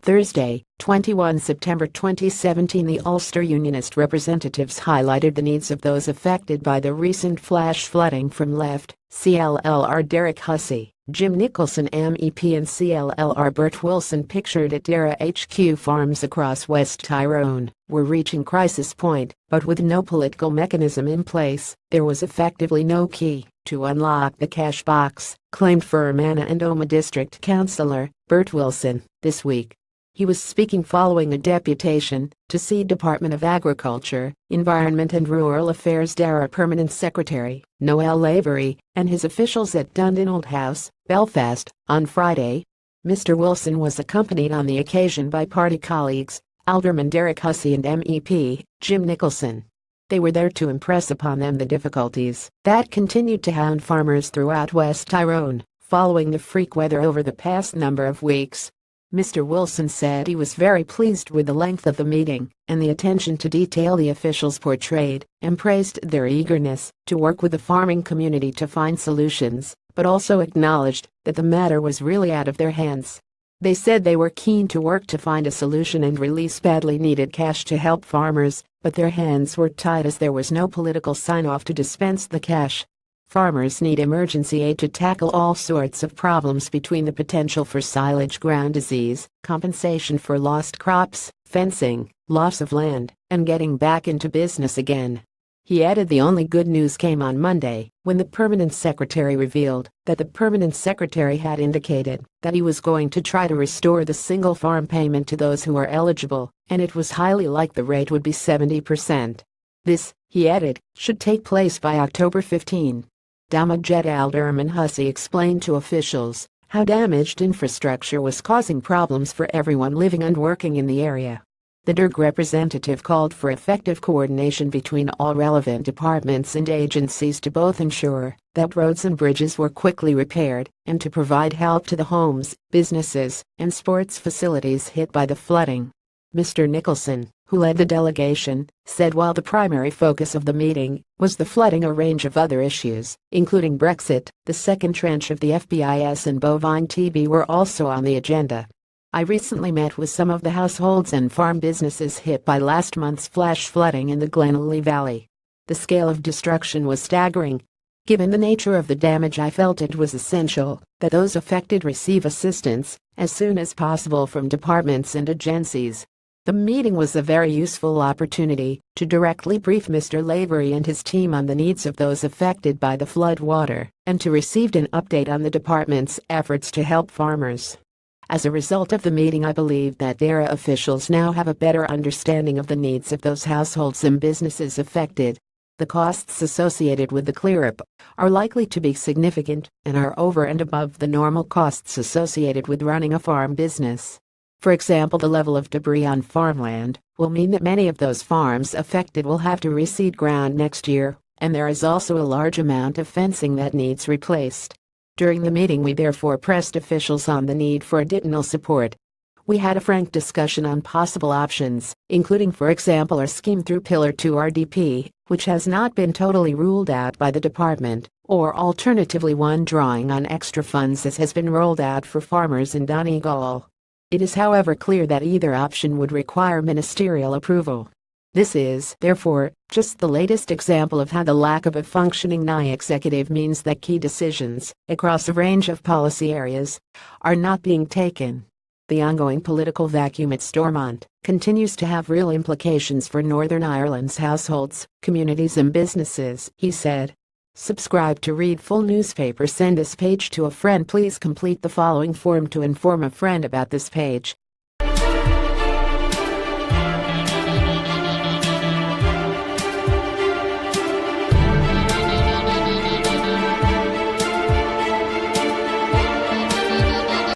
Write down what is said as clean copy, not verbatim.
Thursday, 21 September 2017. The Ulster Unionist representatives highlighted the needs of those affected by the recent flash flooding from Left, CLLR Derek Hussey, Jim Nicholson MEP and CLLR Bert Wilson pictured at Dara HQ farms across West Tyrone, were reaching crisis point, but with no political mechanism in place, there was effectively no key to unlock the cash box, claimed Fermanagh and Omagh District Councillor Bert Wilson this week. He was speaking following a deputation to see Department of Agriculture, Environment and Rural Affairs Dara Permanent Secretary Noel Lavery and his officials at Dundonald House, Belfast, on Friday. Mr. Wilson was accompanied on the occasion by party colleagues, Alderman Derek Hussey and MEP Jim Nicholson. They were there to impress upon them the difficulties that continued to hound farmers throughout West Tyrone following the freak weather over the past number of weeks. Mr. Wilson said he was very pleased with the length of the meeting and the attention to detail the officials portrayed, and praised their eagerness to work with the farming community to find solutions, but also acknowledged that the matter was really out of their hands. They said they were keen to work to find a solution and release badly needed cash to help farmers, but their hands were tied as there was no political sign-off to dispense the cash. Farmers need emergency aid to tackle all sorts of problems between the potential for silage ground disease, compensation for lost crops, fencing, loss of land, and getting back into business again. He added the only good news came on Monday, when the Permanent Secretary revealed that the Permanent Secretary had indicated that he was going to try to restore the single farm payment to those who are eligible, and it was highly likely the rate would be 70%. This, he added, should take place by October 15. Damaged Alderman Hussey explained to officials how damaged infrastructure was causing problems for everyone living and working in the area. The DURG representative called for effective coordination between all relevant departments and agencies to both ensure that roads and bridges were quickly repaired and to provide help to the homes, businesses, and sports facilities hit by the flooding. Mr. Nicholson, who led the delegation, said while the primary focus of the meeting was the flooding, a range of other issues, including Brexit, the second tranche of the FBIS and bovine TB were also on the agenda. I recently met with some of the households and farm businesses hit by last month's flash flooding in the Glenolly Valley. The scale of destruction was staggering. Given the nature of the damage, I felt it was essential that those affected receive assistance as soon as possible from departments and agencies. The meeting was a very useful opportunity to directly brief Mr. Lavery and his team on the needs of those affected by the flood water and to receive an update on the department's efforts to help farmers. As a result of the meeting, I believe that DARA officials now have a better understanding of the needs of those households and businesses affected. The costs associated with the cleanup are likely to be significant and are over and above the normal costs associated with running a farm business. For example, the level of debris on farmland will mean that many of those farms affected will have to reseed ground next year, and there is also a large amount of fencing that needs replaced. During the meeting, we therefore pressed officials on the need for additional support. We had a frank discussion on possible options, including, for example, a scheme through Pillar 2 RDP, which has not been totally ruled out by the department, or alternatively one drawing on extra funds as has been rolled out for farmers in Donegal. It is, however, clear that either option would require ministerial approval. This is, therefore, just the latest example of how the lack of a functioning NI executive means that key decisions, across a range of policy areas, are not being taken. The ongoing political vacuum at Stormont continues to have real implications for Northern Ireland's households, communities and businesses, he said. Subscribe to read full newspaper. Send this page to a friend. Please complete the following form to inform a friend about this page.